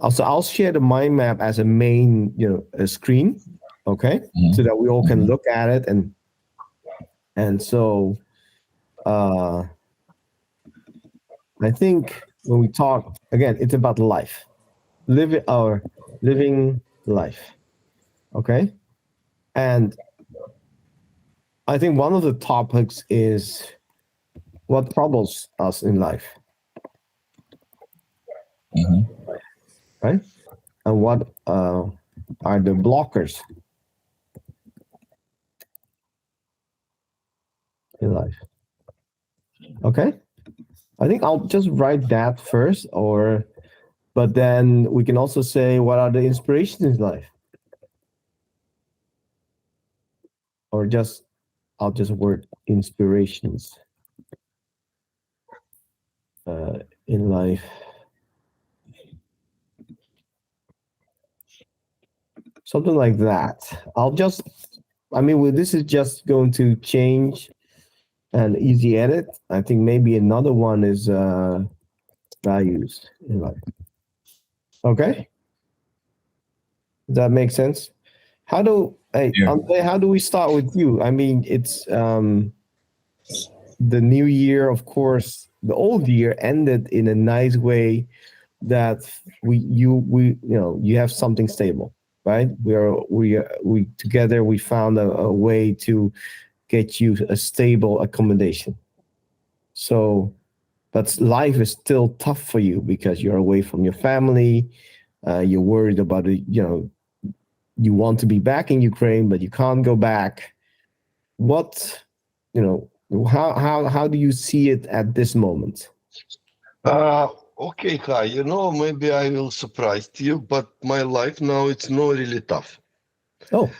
Also, I'll share the mind map as a main, a screen, okay, so Mhm. that we all can Mhm. look at it, and so uh, I think when we talk again, it's about life, living life, okay, and I think one of the topics is what troubles us in life, Mhm. right, and what are the blockers in life, okay. I think I'll just write that first, or but then we can also say what are the inspirations in life, or just I'll just word inspirations uh, in life, something like that. I'll just, I mean, this is just going to change an easy edit. I think maybe another one is values in life. Okay, does that make sense? How do hey Yeah. Andre, how do we start with you? I mean, it's the new year, of course. The old year ended in a nice way that you have something stable, right? We together we found a way to get you a stable accommodation. So, but life is still tough for you because you're away from your family. You're worried about it. You want to be back in Ukraine, but you can't go back. What, you know, how do you see it at this moment? Uh, okay, Kai, maybe I will surprise you, but my life now it's not really tough. Oh,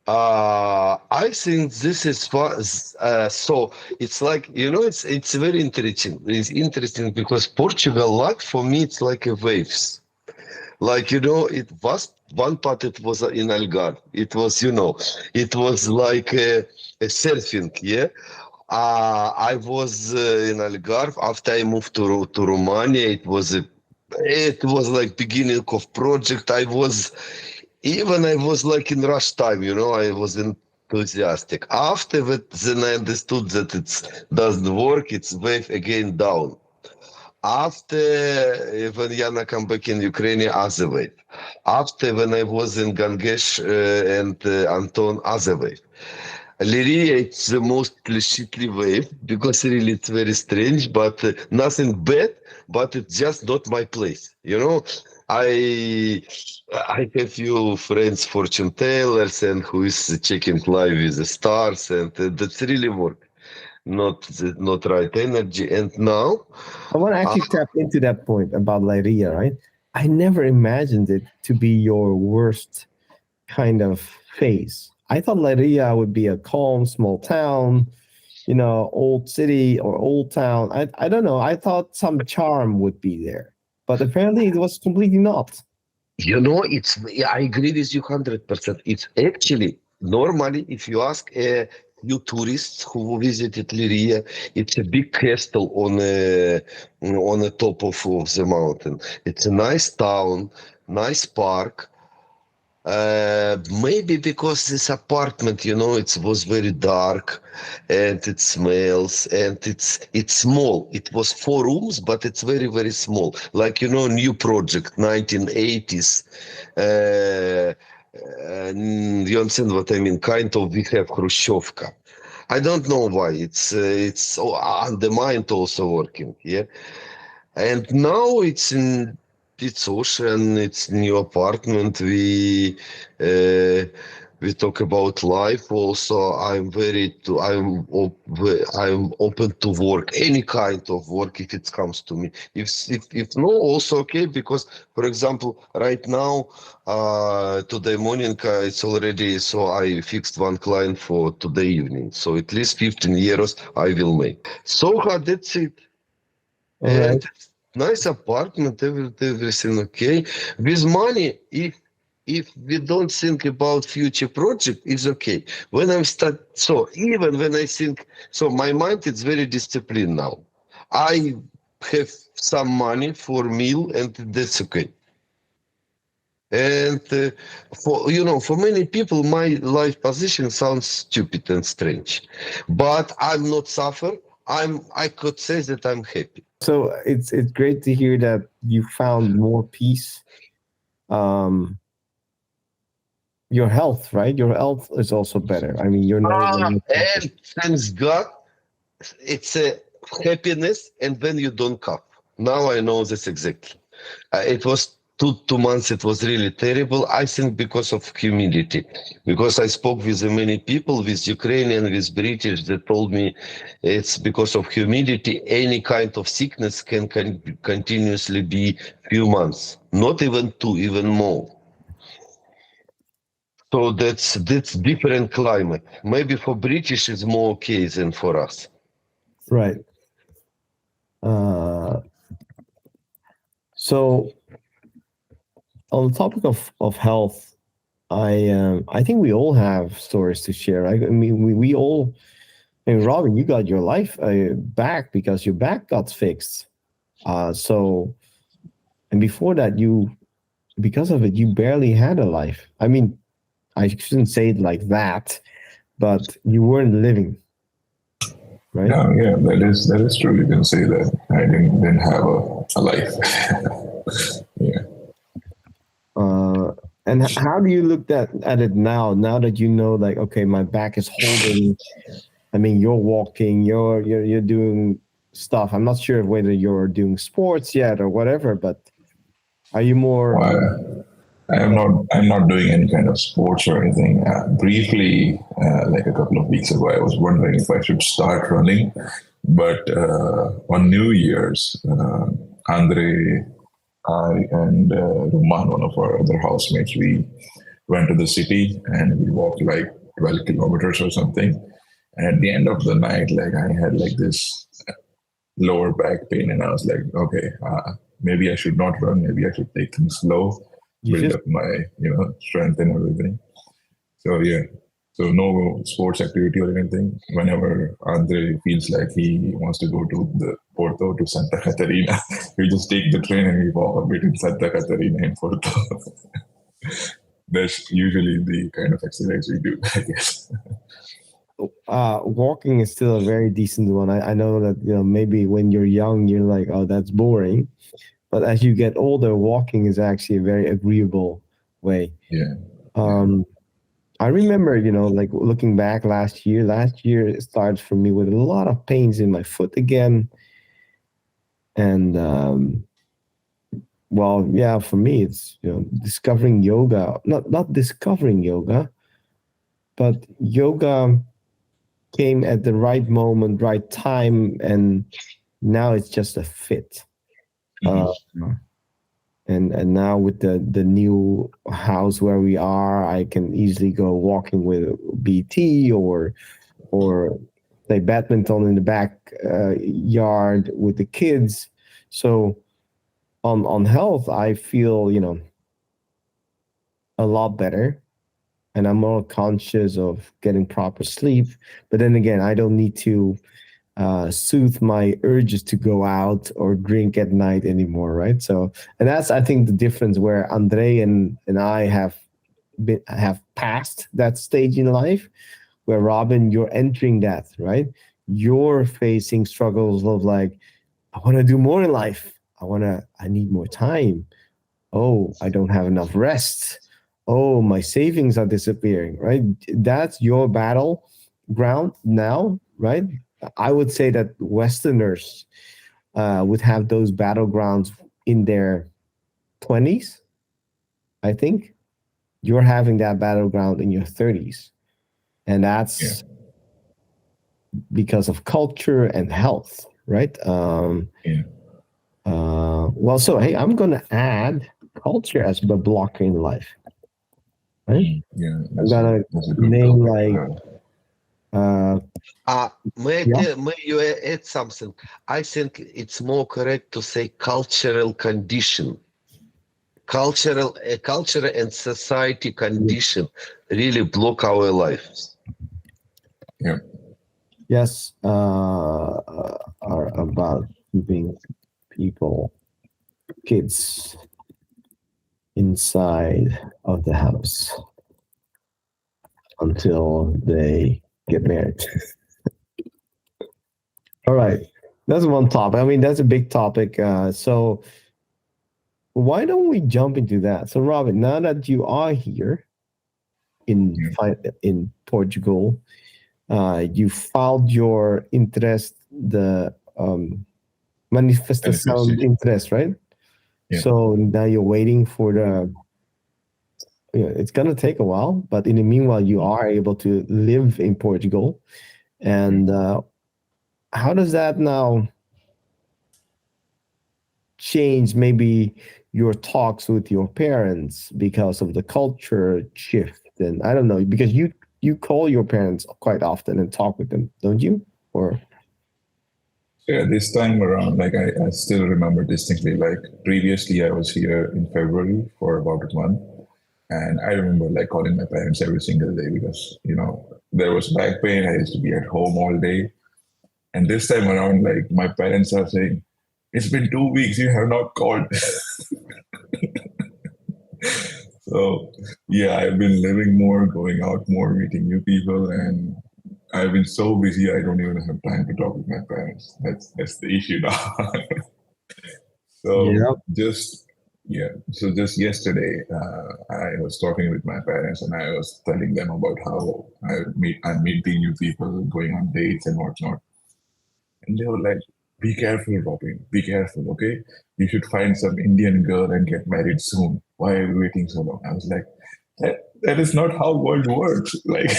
I think this is fun. So it's like it's very interesting. It's interesting because Portugal life for me it's like a waves. Like it was one part. It was in Algarve. It was it was like a surfing. Yeah, I was in Algarve after I moved to Romania. It was like beginning of project. I was like in rush time. I was enthusiastic. After that, then I understood that it doesn't work. It's wave again down. After when Yana come back in Ukraine, other way. After when I was in Gangesh and Anton, other way. Lyria, it's the most shitly wave because really it's very strange, but nothing bad, but it's just not my place. I have few friends, fortune tellers, and who is checking live with the stars, and that's really work. Not right energy. And now, I want to uh, actually tap into that point about Leiria, right? I never imagined it to be your worst kind of phase. I thought Leiria would be a calm, small town, old city or old town. I don't know. I thought some charm would be there, but apparently it was completely not. it's yeah, I agree with you 100%. It's actually normally if you ask a few tourists who visited Liria, it's a big castle on the top of the mountain. It's a nice town, nice park. Maybe because this apartment, it was very dark, and it smells, and it's small. It was 4 rooms, but it's very very small. Like new project, 1980s. You understand what I mean? Kind of we have Khrushchevka. I don't know why. It's undermined also working. Yeah, and now it's ocean, it's new apartment. We talk about life also. I'm open to work, any kind of work if it comes to me. If no, also okay, because for example, right now, today morning it's already so I fixed one client for today evening. So at least 15 euros I will make. So that's it. All right. And nice apartment, everything okay. With money, if we don't think about future project, it's okay. When I'm start, so even when I think, so my mind is very disciplined now. I have some money for meal, and that's okay. And for for many people, my life position sounds stupid and strange, but I'm not suffer. I could say that I'm happy. So it's great to hear that you found more peace. Um, your health, right? Your health is also better. I mean, you're no longer suffering. And thanks God, it's a happiness, and when you don't cough. Now I know this exactly. It was 2 months. It was really terrible. I think because of humidity, because I spoke with many people, with Ukrainian, with British, that told me it's because of humidity. Any kind of sickness can continuously be few months, not even two, even more. So that's different climate. Maybe for British it's more okay than for us. Right. Uh, so on the topic of health, I think we all have stories to share. Right? I mean, we all. I mean, Robin, you got your life back because your back got fixed. So and before that, you because of it, you barely had a life. I mean, I shouldn't say it like that, but you weren't living, right? Yeah, yeah, that is true. You can say that I didn't have a life. Yeah. Uh, and how do you look at it now? Now that you know, like, okay, my back is holding. I mean, you're walking, you're doing stuff. I'm not sure whether you're doing sports yet or whatever, but are you more? Well, I'm not doing any kind of sports or anything. Briefly, like a couple of weeks ago, I was wondering if I should start running. But on New Year's, Andre, I, and Ruman, one of our other housemates, we went to the city and we walked like 12 kilometers or something. And at the end of the night, like I had like this lower back pain, and I was like, okay, maybe I should not run. Maybe I should take things slow, You build just up my strength and everything. So yeah, so no sports activity or anything. Whenever Andre feels like he wants to go to the Porto to Santa Catarina, we just take the train and we walk a bit in Santa Catarina and Porto. That's usually the kind of exercise we do, I guess. walking is still a very decent one. I know that maybe when you're young, you're like, oh, that's boring, but as you get older, walking is actually a very agreeable way. Yeah, yeah, Um, I remember, like looking back last year. Last year it started for me with a lot of pains in my foot again, and well, yeah, for me it's discovering yoga. Not discovering yoga, but yoga came at the right moment, right time, and now it's just a fit. Uh, hmm, and now with the new house where we are, I can easily go walking with BT or play badminton in the back yard with the kids. So on health, I feel a lot better, and I'm more conscious of getting proper sleep. But then again, I don't need to soothe my urges to go out or drink at night anymore, right? So, and that's I think the difference where Andre and I have passed that stage in life. Where Robin, you're entering that, right? You're facing struggles of like, I want to do more in life. I need more time. Oh, I don't have enough rest. Oh, my savings are disappearing, right? That's your battle ground now, right? I would say that Westerners would have those battlegrounds in their 20s. I think you're having that battleground in your 30s. And yeah, that's because of culture and health, right? yeah. Well, so hey, I'm going to add culture as the blocker in life, right? Mm, yeah, I'm that's a gonna that's a good name topic. like uh yeah, May you add something? I think it's more correct to say cultural condition. Culture and society condition really block our lives. Yeah, yes, are about keeping people, kids inside of the house until they get married. All right. That's one topic. I mean, that's a big topic. So why don't we jump into that? So, Robin, now that you are here Yeah. in Portugal, you filed your interest, the manifestação de Manifestation. interest, right? Yeah. So now you're waiting for the. It's gonna take a while, but in the meanwhile, you are able to live in Portugal. And how does that now change maybe your talks with your parents because of the culture shift? And I don't know, because you call your parents quite often and talk with them, don't you? Or Yeah, this time around, like I still remember distinctly, like previously I was here in February for about a month. And I remember like calling my parents every single day because, there was back pain. I used to be at home all day. And this time around, like my parents are saying, it's been 2 weeks, you have not called. So, yeah, I've been living more, going out more, meeting new people. And I've been so busy, I don't even have time to talk with my parents. That's the issue now. So yeah, just yesterday, I was talking with my parents and I was telling them about how I'm meeting new people, going on dates and whatnot. And they were like, "Be careful, Robin. Be careful, okay? You should find some Indian girl and get married soon. Why are you waiting so long?" I was like, "That is not how world works. Like,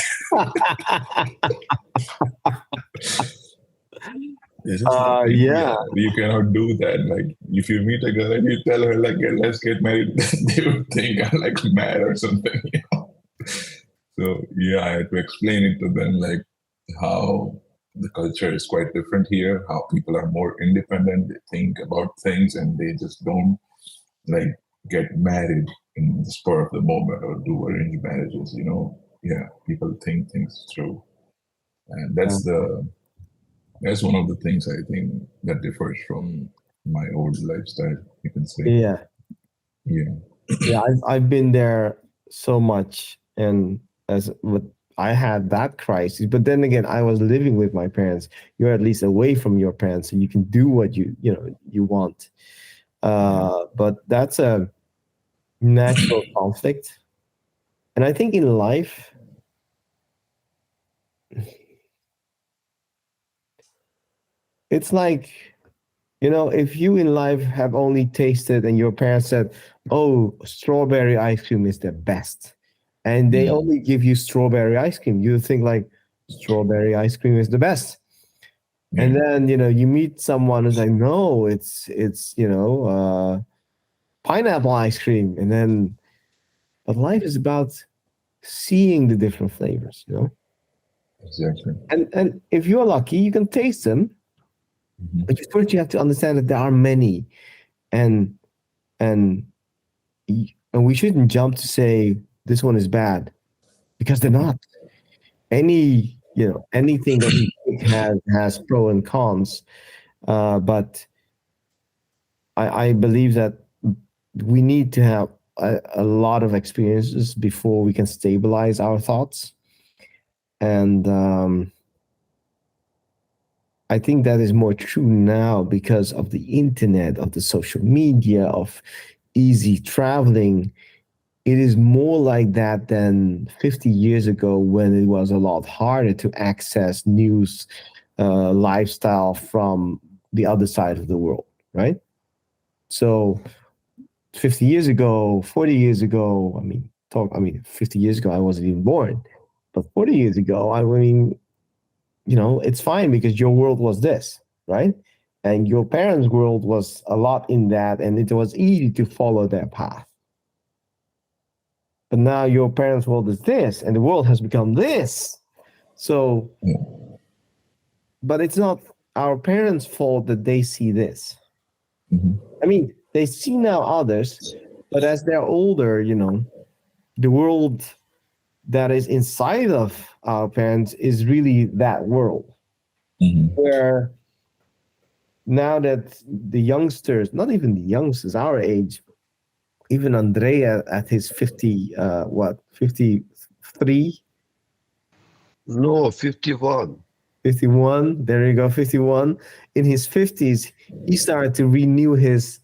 this is not India. yeah, You cannot do that. Like, if you meet a girl and you tell her like, let's get married," they would think I'm like mad or something. So yeah, I had to explain it to them like how the culture is quite different here. How people are more independent. They think about things and they just don't like get married in the spur of the moment or do arranged marriages. Yeah, people think things through, and that's one of the things I think that differs from my old lifestyle, you can say. yeah, Yeah. yeah. I've been there so much, and as what I had that crisis, but then again, I was living with my parents. You're at least away from your parents, so you can do what you want. But that's a natural conflict, and I think in life, it's like if you in life have only tasted and your parents said, "Oh, strawberry ice cream is the best," and they Mm, only give you strawberry ice cream, you think like strawberry ice cream is the best. yeah. And then you meet someone who's like, "No, it's pineapple ice cream," and then but life is about seeing the different flavors. Exactly. And if you're lucky, you can taste them, Hmm. but first you have to understand that there are many, and and and we shouldn't jump to say this one is bad because they're not. Anything that we think has pro and cons, but I believe that we need to have a lot of experiences before we can stabilize our thoughts, and I think that is more true now because of the internet, of the social media, of easy traveling. It is more like that than 50 years ago when it was a lot harder to access news, lifestyle from the other side of the world, right? So 50 years ago, 40 years ago, I mean, 50 years ago, I wasn't even born, but 40 years ago, I mean, it's fine because your world was this, right? And your parents' world was a lot in that, and it was easy to follow their path. But now your parents' world is this, and the world has become this. So, Yeah. but it's not our parents' fault that they see this. Hmm. I mean, they see now others, but as they're older, the world that is inside of our parents is really that world Hmm. where now that the youngsters, not even the youngsters, our age, even Andrea at his 50, what, 53, No, 51. 51. There you go, 51. In his 50s, he started to renew his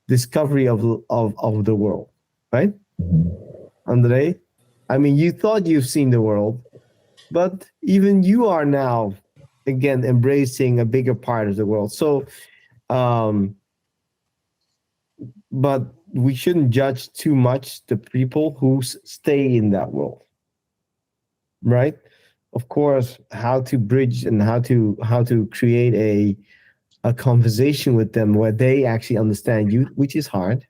discovery of the world, right? Mhm. Andre? I mean, you thought you've seen the world, but even you are now, again, embracing a bigger part of the world. So, um, but we shouldn't judge too much the people who stay in that world, right? Of course, how to bridge and how to create a conversation with them where they actually understand you, which is hard.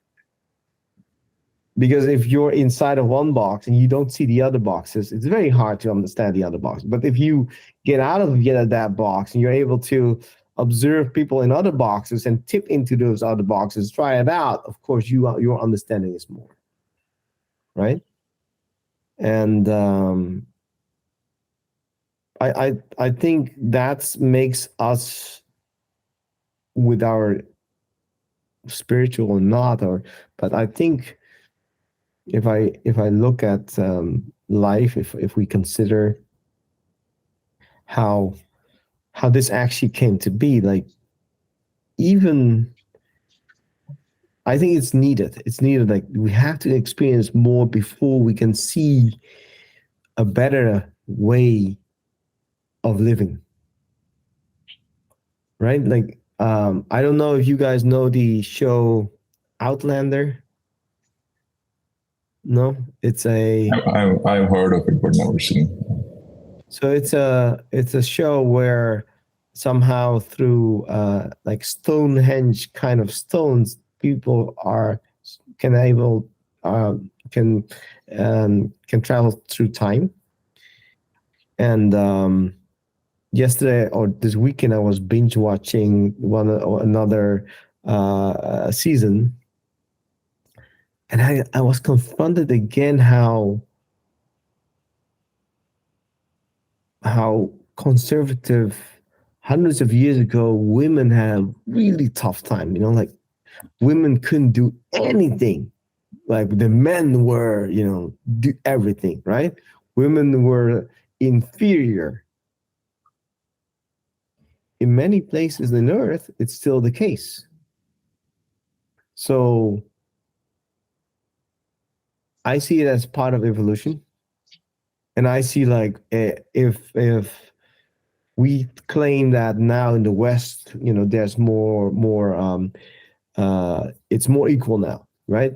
Because if you're inside of one box and you don't see the other boxes, it's very hard to understand the other box. But if you get out of that box and you're able to observe people in other boxes and tip into those other boxes, try it out, of course your understanding is more, right? And I think that makes us, with our spiritual or not, or but I think if I look at life, if we consider how this actually came to be, like, even I think it's needed. It's needed. Like, we have to experience more before we can see a better way of living, right? Like, I don't know if you guys know the show Outlander. No, it's a I've heard of it, but never seen. so it's a show where somehow through like Stonehenge kind of stones, people are can able can travel through time. And yesterday or this weekend, I was binge watching one or another season, and I was confronted again how conservative hundreds of years ago women had a really tough time. Like, women couldn't do anything. Like, the men were, do everything, right? Women were inferior. In many places in Earth, it's still the case. So I see it as part of evolution, and I see, like, if we claim that now in the West, there's more it's more equal now, right?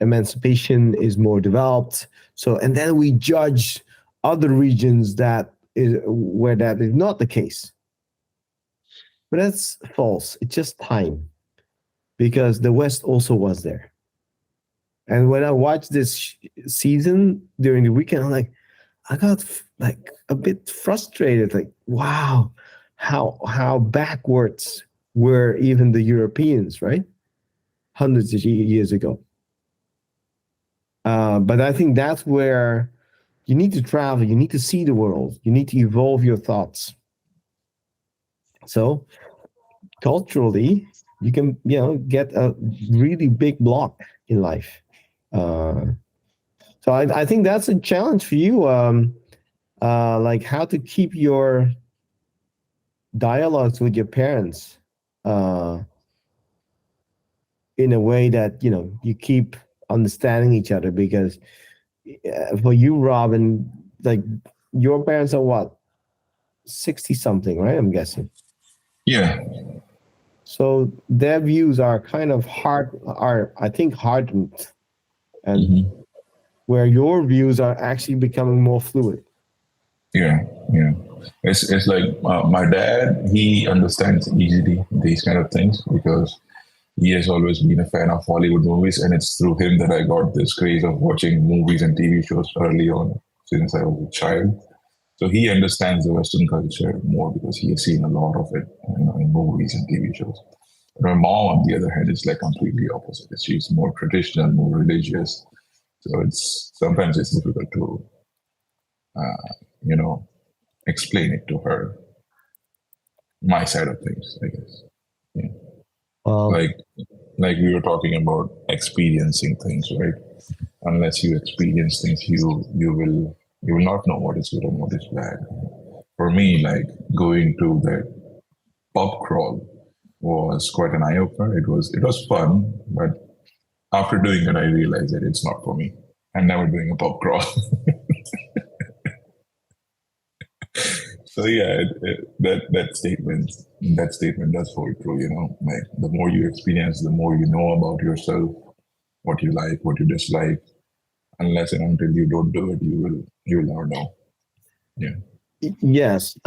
Emancipation is more developed. So, and then we judge other regions that is where that is not the case. But that's false. It's just time, because the West also was there. And when I watched this season during the weekend, I'm like, I got like a bit frustrated. Like, wow, how backwards were even the Europeans, right? Hundreds of years ago. But I think that's where you need to travel. You need to see the world. You need to evolve your thoughts. So culturally, you can get a really big block in life. Uh, so I think that's a challenge for you. Like, how to keep your dialogues with your parents uh, in a way that you keep understanding each other, because for you, Robin, like, your parents are what, 60 something, right? I'm guessing. Yeah. So their views are kind of I think, hardened, and Hmm. where your views are actually becoming more fluid. Yeah. Yeah. It's like my dad. He understands easily these kind of things because he has always been a fan of Hollywood movies, and it's through him that I got this craze of watching movies and TV shows early on since I was a child. So he understands the Western culture more because he has seen a lot of it, in movies and TV shows. My mom, on the other hand, is like completely opposite. She's more traditional, more religious. So it's sometimes it's difficult to, you know, explain it to her, my side of things, I guess. Yeah. Well, Like, like we were talking about experiencing things, right? Unless you experience things, you will not know what is good and what is bad. For me, like going to that pub crawl was quite an eye opener. It was fun, but after doing it, I realized that it's not for me. I'm never doing a pub crawl. So yeah, that statement does hold true. Like the more you experience, the more you know about yourself, what you like, what you dislike. Unless and until you don't do it, you will never know. Yeah. Yes,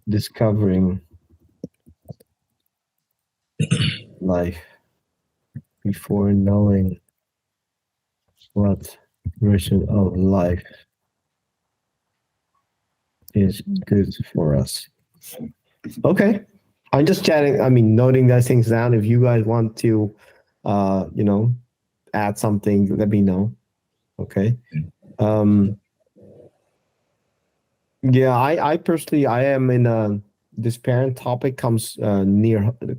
discovering life before knowing what version of life is good for us. Okay. I'm just chatting. I mean, noting those things down. If you guys want to, uh, you know, add something, let me know. Okay. Um, yeah, I personally, I am in a, this parent topic comes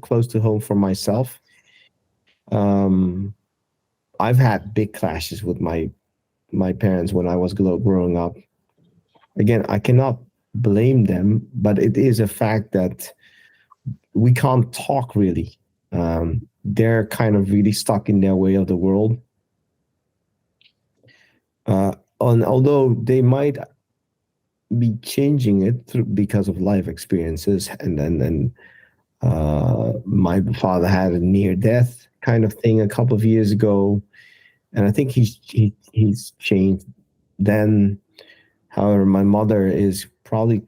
close to home for myself. Um, I've had big clashes with my parents when I was growing up. Again, I cannot blame them, but it is a fact that we can't talk really. They're kind of really stuck in their way of the world. And although they might be changing it because of life experiences, and then my father had a near death kind of thing a couple of years ago, and I think he's changed. Then, however, my mother is probably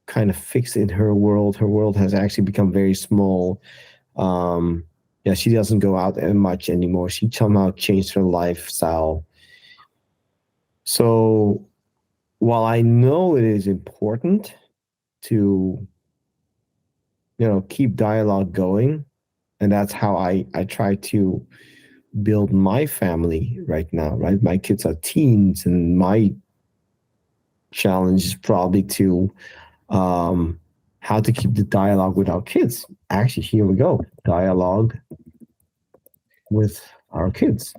kind of fixed in her world. Her world has actually become very small. Um, yeah, she doesn't go out much anymore. She somehow changed her lifestyle. So while I know it is important to keep dialogue going, and that's how I try to build my family right now. Right, my kids are teens, and my challenge is probably to um, how to keep the dialogue with our kids. Actually, here we go. Dialogue with our kids.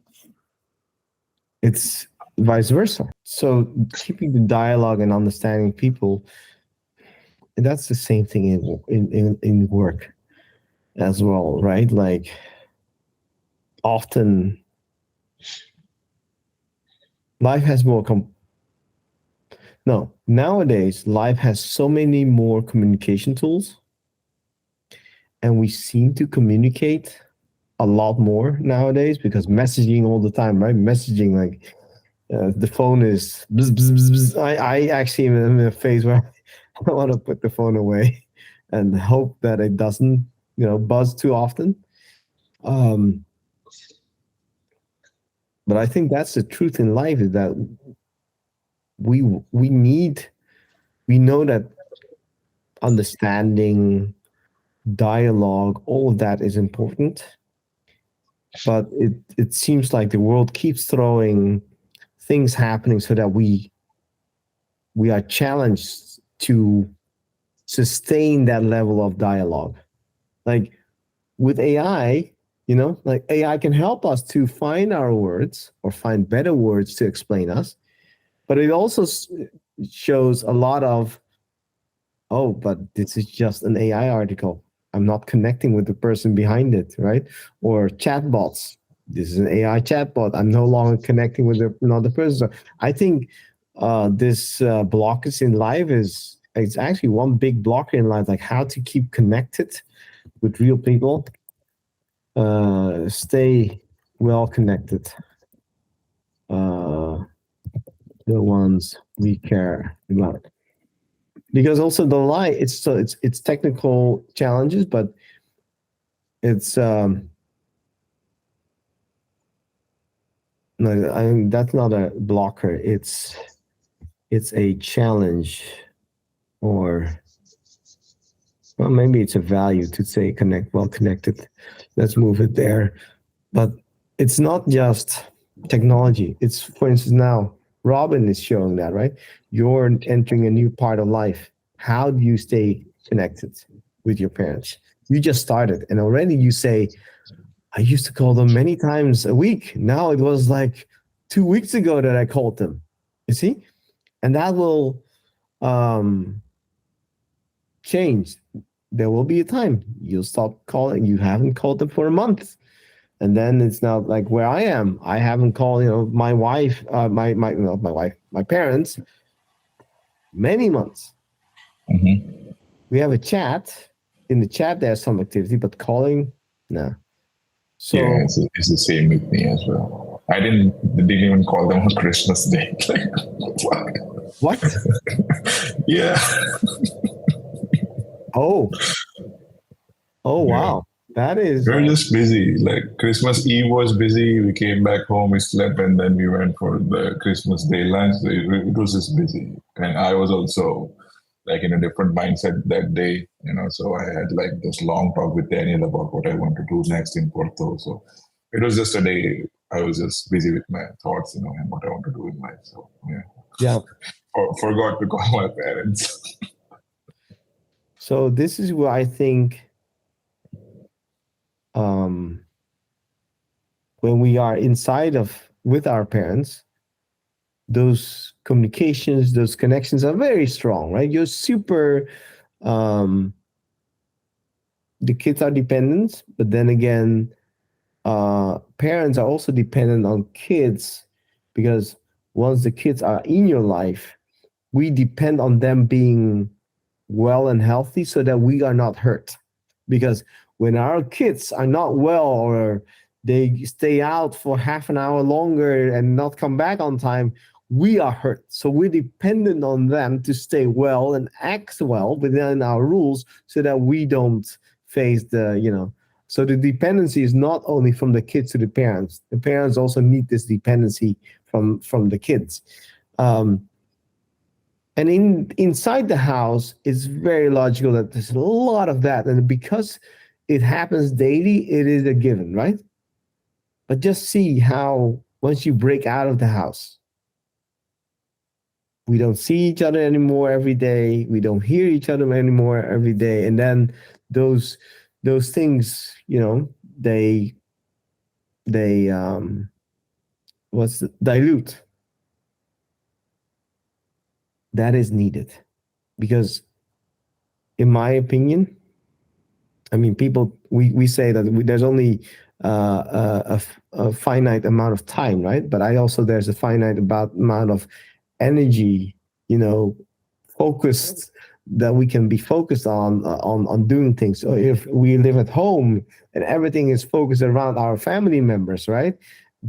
It's vice versa. So keeping the dialogue and understanding people, and that's the same thing in work as well, right? Like often life has more no, nowadays life has so many more communication tools, and we seem to communicate a lot more nowadays because messaging all the time, right? Messaging, like the phone is bzz, bzz, bzz, bzz. I actually am in a phase where I want to put the phone away and hope that it doesn't, buzz too often. Um, but I think that's the truth in life, is that we we need we know that understanding, dialogue, all of that is important. But it seems like the world keeps throwing things happening so that we are challenged to sustain that level of dialogue. Like with AI, like AI can help us to find our words or find better words to explain us, but it also shows a lot of, oh, but this is just an AI article. I'm not connecting with the person behind it, right? Or chatbots. This is an AI chatbot. I'm no longer connecting with another person. So I think this blockage in life is it's actually one big blocker in life, like how to keep connected with real people, stay well connected, uh, the ones we care about. Because also the lie, it's technical challenges, but it's no, I mean, that's not a blocker. It's a challenge, or well, maybe it's a value to say well connected. Let's move it there. But it's not just technology. It's, for instance, now Robin is showing that, right? You're entering a new part of life. How do you stay connected with your parents? You just started, and already you say, I used to call them many times a week. Now it was like 2 weeks ago that I called them. You see? And that will um, change. There will be a time you'll stop calling. You haven't called them for a month. And then it's not like where I am. I haven't called, my wife, my wife, my parents, many months. Hmm. We have a chat. In the chat, there's some activity, but calling, no. Yeah, So it's the same with me as well. I didn't even call them on Christmas Day. Like, what? yeah, Oh, oh yeah. wow, that is We were just busy. Like Christmas Eve was busy. We came back home, we slept, and then we went for the Christmas Day lunch. So it was just busy, and I was also like in a different mindset that day. So I had like this long talk with Daniel about what I want to do next in Porto. So it was just a day. I was just busy with my thoughts, and what I want to do in life. So yeah, yeah. forgot to call my parents. So this is where I think um, when we are inside of with our parents, those communications, those connections are very strong, right? You're super. Um, the kids are dependent, but then again, parents are also dependent on kids because once the kids are in your life, we depend on them being well and healthy so that we are not hurt. Because when our kids are not well or they stay out for half an hour longer and not come back on time, we are hurt. So we're dependent on them to stay well and act well within our rules so that we don't face so the dependency is not only from the kids to the parents. The parents also need this dependency from the kids. Um, and inside the house, it's very logical that there's a lot of that. And because it happens daily, it is a given, right? But just see how once you break out of the house, we don't see each other anymore every day. We don't hear each other anymore every day. And then those those things, they what's dilute. That is needed because, in my opinion, I mean, people we say that there's only a finite amount of time, right? But I also there's a finite amount of energy, you know, focused that we can be focused on doing things. So if we live at home and everything is focused around our family members, right?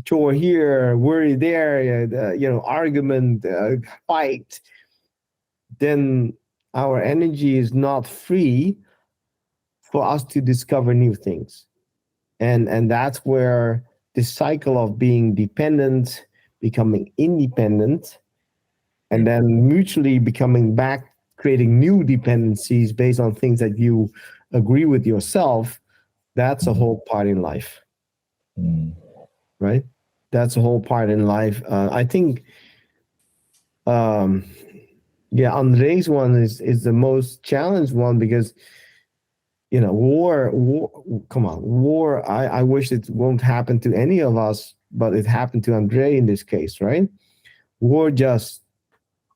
Chore here, worry there, argument, fight, then our energy is not free for us to discover new things. And that's where this cycle of being dependent, becoming independent, and then mutually becoming back, creating new dependencies based on things that you agree with yourself, that's a whole part in life, Mm. right? That's a whole part in life. I think, um, yeah, Andre's one is the most challenged one because war. Come on, war. I wish it won't happen to any of us, but it happened to Andre in this case, right? War just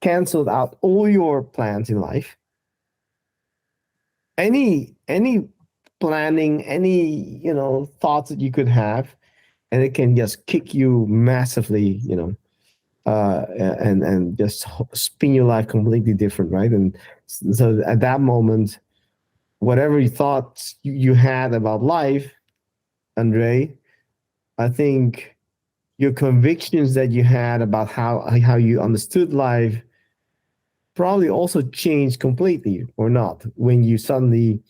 canceled out all your plans in life. Any planning, any thoughts that you could have, and it can just kick you massively, and just spin your life completely different, right? And so at that moment, whatever you thought you had about life, Andre, I think your convictions that you had about how you understood life probably also changed completely or not when you suddenly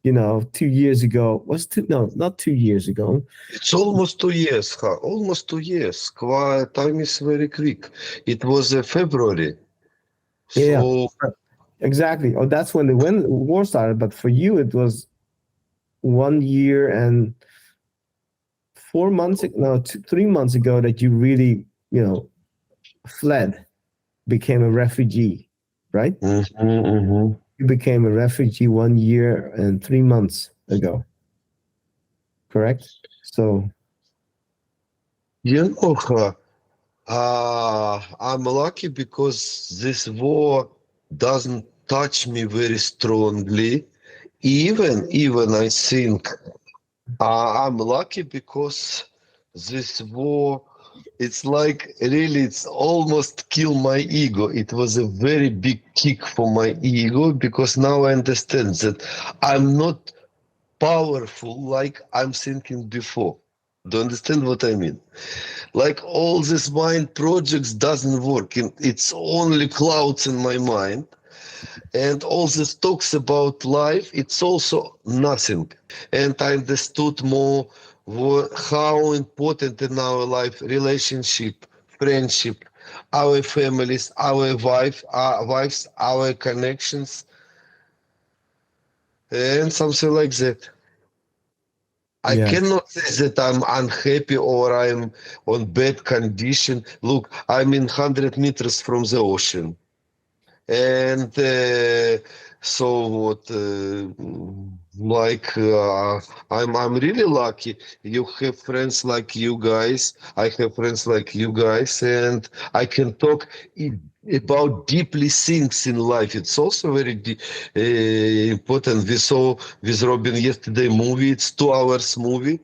2 years ago was two no not 2 years ago. It's almost 2 years, huh? Almost 2 years. Time is very quick. It was February. Yeah, So exactly. Oh, that's when the war started, but for you it was 1 year and 4 months no 3 months ago that you really fled, became a refugee, right? mhm, mhm. You became a refugee 1 year and 3 months ago. correct? So You know, I'm lucky because this war doesn't touch me very strongly. Even I think I'm lucky because this war, it's like really, it's almost kill my ego. It was a very big kick for my ego because now I understand that I'm not powerful like I'm thinking before. Do you understand what I mean? Like all these mind projects doesn't work. It's only clouds in my mind, and all this talks about life, it's also nothing. And I understood more how important in our life relationship, friendship, our families, our wives, our connections, and something like that. I yeah, cannot say that I'm unhappy or I'm on bad condition. Look, I'm in 100 meters from the ocean. And so what like I'm really lucky you have friends like you guys. I have friends like you guys, and I can talk about deeply things in life. It's also very important. We saw with Robin yesterday movie. It's 2 hours movie,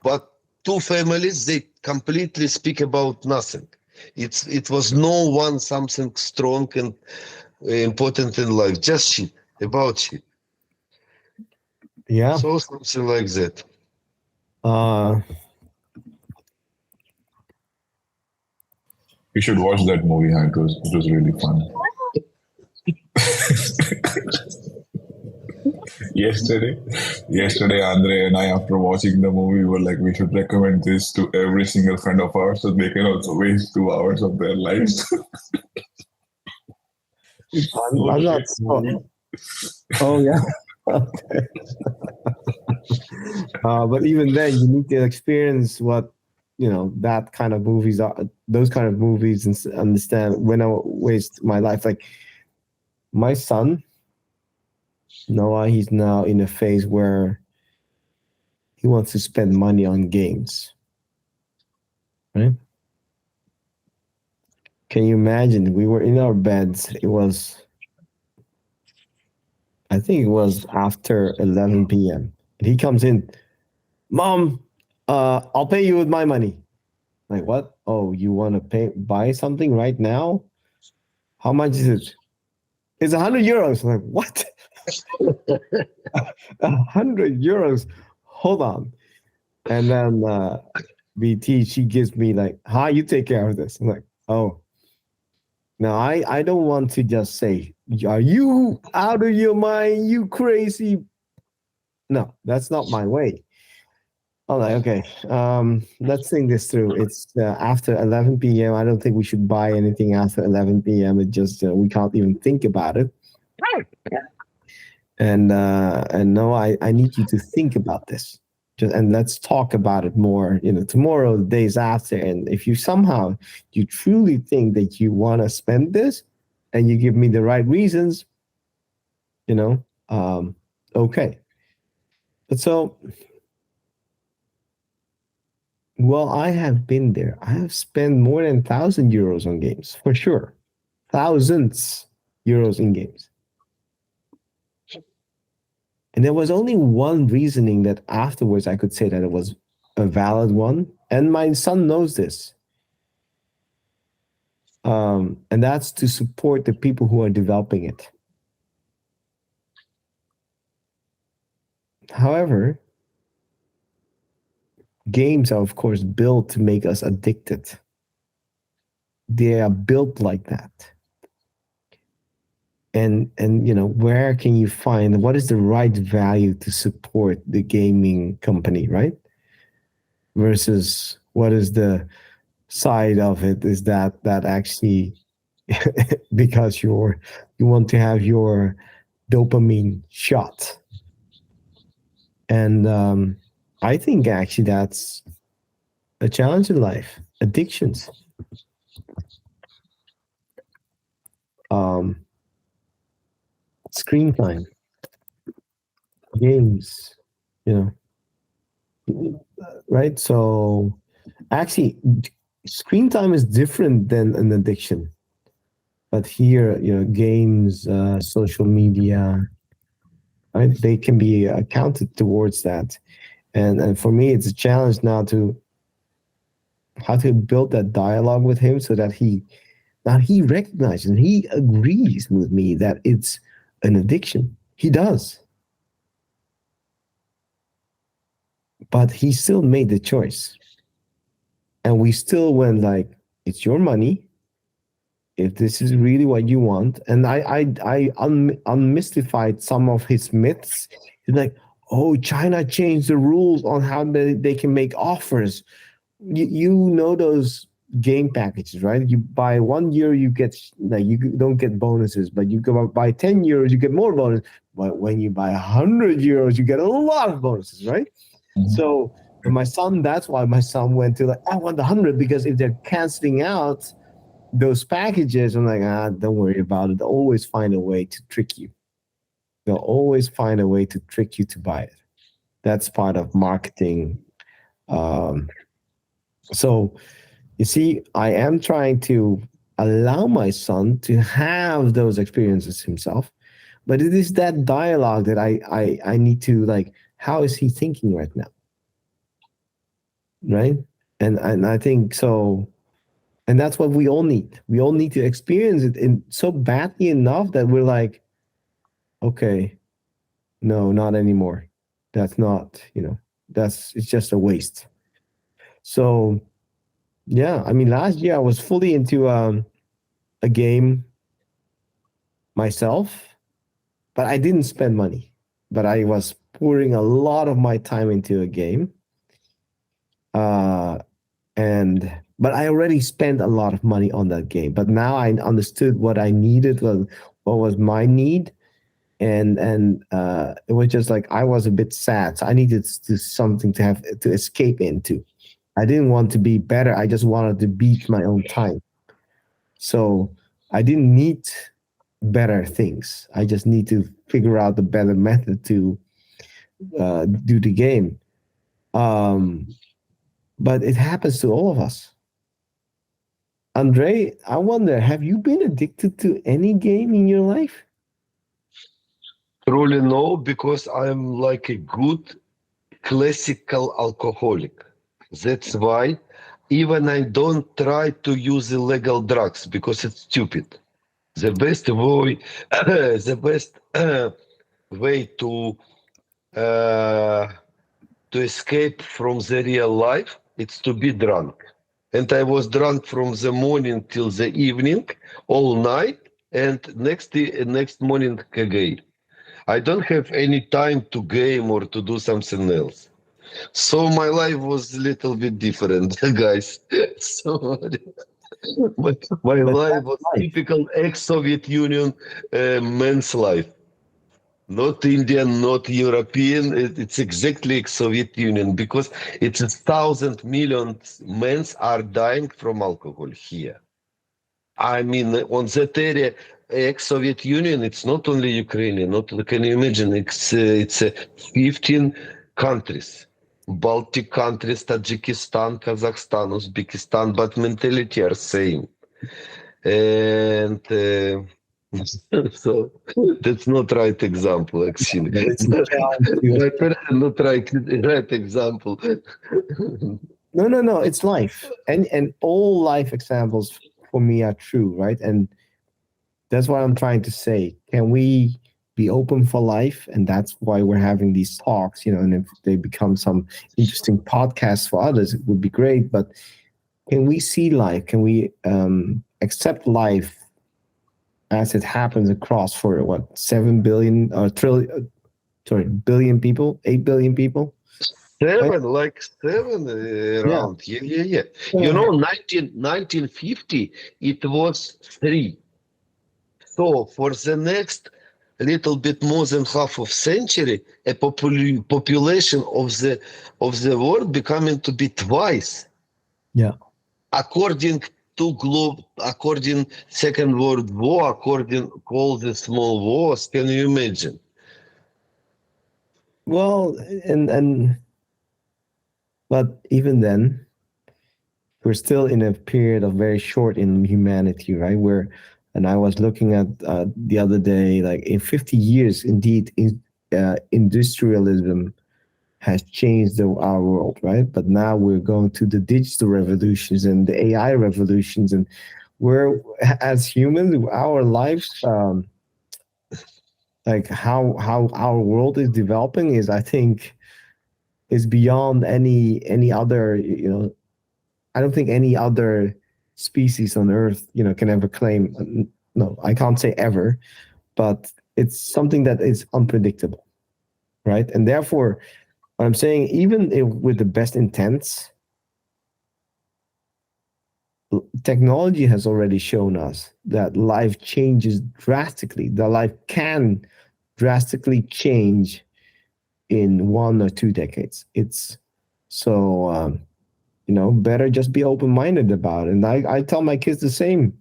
but two families, they completely speak about nothing. It was no one something strong and important in life. Just shit about shit. yeah. So something like that. Uh, You should watch that movie, huh? It was really fun. Yesterday, yesterday, Andre and I, after watching the movie, were like, we should recommend this to every single friend of ours so they can also waste 2 hours of their lives. It's I'm, so I'm not. shit movie. Oh yeah. Okay. But even then, you need to experience what that kind of movies are. Those kind of movies, and understand when I waste my life. Like my son Noah, he's now in a phase where he wants to spend money on games. Right? Can you imagine? We were in our beds. It was, I think it was after 11 p.m. And he comes in, Mom, I'll pay you with my money. Like, what? Oh, you want to buy something right now? How much is it? It's 100 euros. I'm like, what? 100 euros? Hold on. And then BT, she gives me like, "Hi, you take care of this." I'm like, "Oh, now I don't want to just say, are you out of your mind? You crazy?" No, that's not my way. I'm like, okay, let's think this through. It's after 11 p.m. I don't think we should buy anything after 11 p.m. It just we can't even think about it. And no, I need you to think about this. And let's talk about it more, tomorrow, the days after. And if you somehow you truly think that you want to spend this, and you give me the right reasons, you know, okay. But so, well, I have been there. I have spent more than 1,000 euros on games for sure. Thousands euros in games. And there was only one reasoning that afterwards I could say that it was a valid one. And my son knows this. And that's to support the people who are developing it. However, games are, of course, built to make us addicted. They are built like that. And where can you find what is the right value to support the gaming company, right? Versus what is the side of it is that actually because you want to have your dopamine shot. And I think actually that's a challenge in life. Addictions, um, screen time, games, you know. right? So actually, screen time is different than an addiction. But here, games, social media, right? They can be accounted towards that. And for me, it's a challenge now to how to build that dialogue with him so that he recognizes and he agrees with me that it's an addiction. He does, but he still made the choice, and we still went like, it's your money. If this is really what you want, and I unmystified some of his myths. He's like, oh, China changed the rules on how they can make offers. You know those game packages, right? You buy 1 year, you get like you don't get bonuses, but you go buy 10 euros, you get more bonus. But when you buy 100 euros, you get a lot of bonuses, right? Mhm. So for my son, that's why my son went to like, I want the 100 because if they're canceling out those packages, I'm like, don't worry about it. They'll always find a way to trick you. They'll always find a way to trick you to buy it. That's part of marketing. Um, so you see, I am trying to allow my son to have those experiences himself, but it is that dialogue that I need to like. How is he thinking right now, right? And I think so, and that's what we all need. We all need to experience it in so badly enough that we're like, okay, no, not anymore. That's not, that's it's just a waste. So yeah, I mean, last year I was fully into a game myself, but I didn't spend money. But I was pouring a lot of my time into a game, uh, and but I already spent a lot of money on that game. But now I understood what I needed, what was my need, and it was just like I was a bit sad. So I needed something to have to escape into. I didn't want to be better. I just wanted to beat my own time. So I didn't need better things. I just need to figure out the better method to do the game. Um, but it happens to all of us. Andre, I wonder, have you been addicted to any game in your life? Truly no, because I'm like a good classical alcoholic. That's why even I don't try to use illegal drugs because it's stupid. The best way, the best way uh, to escape from the real life, it's to be drunk. And I was drunk from the morning till the evening, all night, and next morning again. I don't have any time to game or to do something else. So my life was a little bit different, guys. So my But life that's was life. typical ex-Soviet Union man's life. Not Indian, not European. It's exactly Soviet Union because it's 1,000 million men are dying from alcohol here. I mean, on that area, ex-Soviet Union, it's not only Ukraine. Not can you imagine? It's 15 countries, Baltic countries, Tajikistan, Kazakhstan, Uzbekistan, but mentality are same. And so that's not right example, actually. But it's a challenge to My parents not right example. no, no, no. It's life, and all life examples for me are true, right? And that's what I'm trying to say. Can we be open for life? And that's why we're having these talks, and if they become some interesting podcasts for others, it would be great. But can we see life? Can we accept life as it happens across for what 7 billion trillion? Sorry, billion people, 8 billion people, right? Seven, like seven Yeah. around. Yeah, yeah, yeah. You So, know, 1950, it was three. So for the next little bit more than half of century, a population of the world becoming to be twice. yeah. According to according Second World War, according all the small wars, can you imagine? Well, and But even then, we're still in a period of very short in humanity, right? Where, and I was looking at the other day, like in 50 years, indeed, industrialism has changed our world, right? But now we're going to the digital revolutions and the AI revolutions, and we're as humans, our lives, like how our world is developing, is I think is beyond any other. I don't think any other species on Earth, can ever claim. No, I can't say ever, but it's something that is unpredictable, right? And therefore, what I'm saying, even if with the best intents, technology has already shown us that life changes drastically. That life can drastically change in 1 or 2 decades. It's so better just be open minded about it. And I tell my kids the same.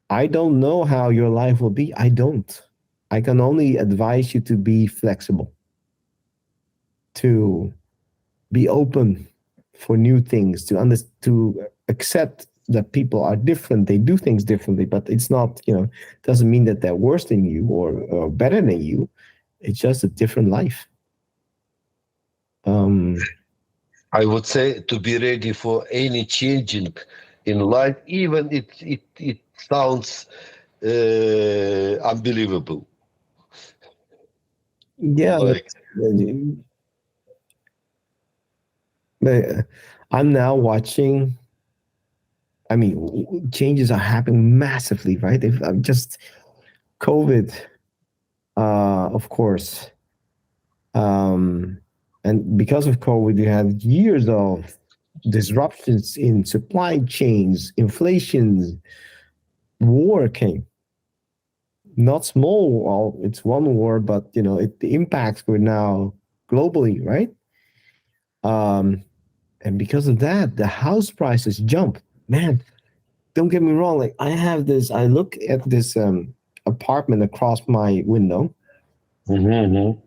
I don't know how your life will be. I don't. I can only advise you to be flexible, to be open for new things, to accept that people are different. They do things differently, but it's not, doesn't mean that they're worse than you or better than you. It's just a different life. Um, I would say to be ready for any changing in life, even it sounds unbelievable. yeah, Like, but I'm now watching. I mean, changes are happening massively, right? If I'm just COVID, of course, um, and because of COVID, you had years of disruptions in supply chains, inflations, war came. Not small. Well, it's one war, but the impacts were now globally, right? Um, and because of that, the house prices jump. Man, don't get me wrong. Like I have this. I look at this apartment across my window, mhm.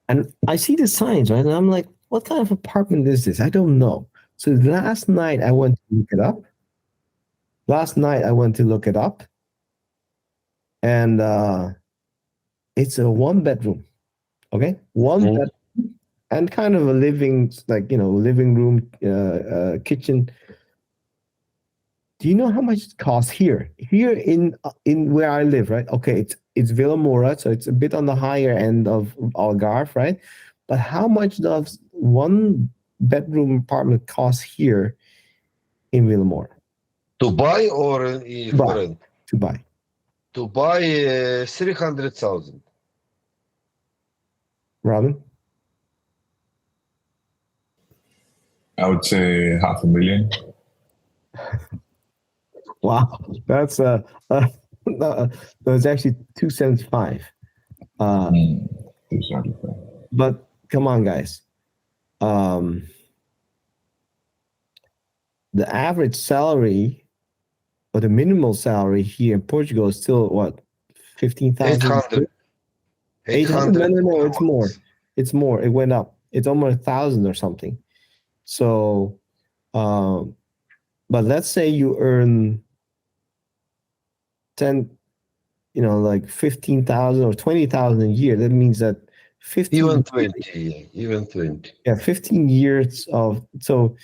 and I see the signs, right? And I'm like, what kind of apartment is this? I don't know. So last night I went to look it up. Last night I went to look it up, and it's a one bedroom. Okay, one Mhm. bed and kind of a living, like living room, kitchen. Do you know how much it costs here? Here in where I live, right? Okay, it's Villa Mora, so it's a bit on the higher end of Algarve, right? But how much does one bedroom apartment cost here in Villa Mora? To buy or To for buy, rent? to buy. To buy 300,000. Robin? I would say 500,000. Wow, that's no, it's actually 275. Uh, Mm, 275. but come on, guys. Um, the average salary or the minimal salary here in Portugal is still what 15,000, 800. 800? No, 800 no, no. per It's more. month. It's more. It went up. It's almost 1,000 or something. So, um, but let's say you earn 10, like 15,000 or 20,000 a year. That means that 15 Even years, 20. Yeah, even 20. yeah, 15 years of so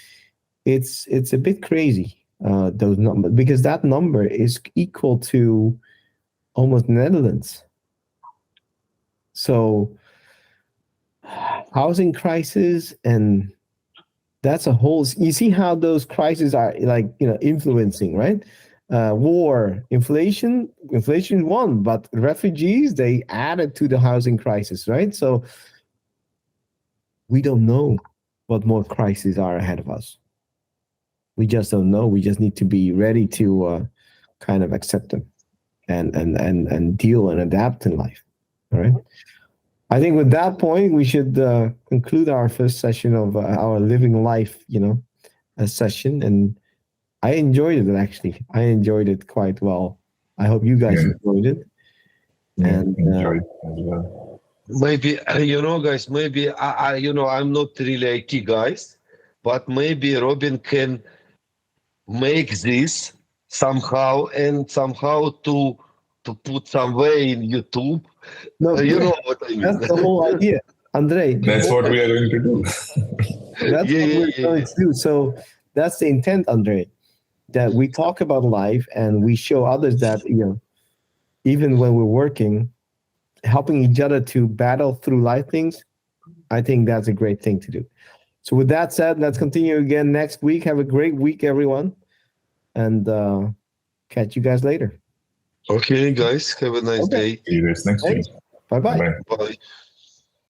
it's a bit crazy. Those numbers, because that number is equal to almost Netherlands. So housing crisis, and that's a whole, you see how those crises are like influencing, right? War, inflation one, but refugees, they added to the housing crisis, right? So we don't know what more crises are ahead of us. We just don't know. We just need to be ready to kind of accept them and deal and adapt in life. All right. I think with that point, we should conclude our first session of our living life, a session. And I enjoyed it actually. I enjoyed it quite well. I hope you guys Yeah, enjoyed it. yeah, And enjoyed as well. Maybe, guys, maybe I'm not really IT guys. but maybe Robin can make this somehow and somehow to put somewhere in YouTube. No, You know what I mean? that's the whole idea, Andre. The That's whole what we are going to do. That's Yeah, what yeah, we're yeah, going yeah. to do. So that's the intent, Andre, that we talk about life and we show others that, even when we're working, helping each other to battle through life things, I think that's a great thing to do. So with that said, let's continue again next week. Have a great week, everyone, and catch you guys later. Okay, guys, have a nice Okay. day. See you guys next week. Thanks. Bye Bye bye. bye. Bye.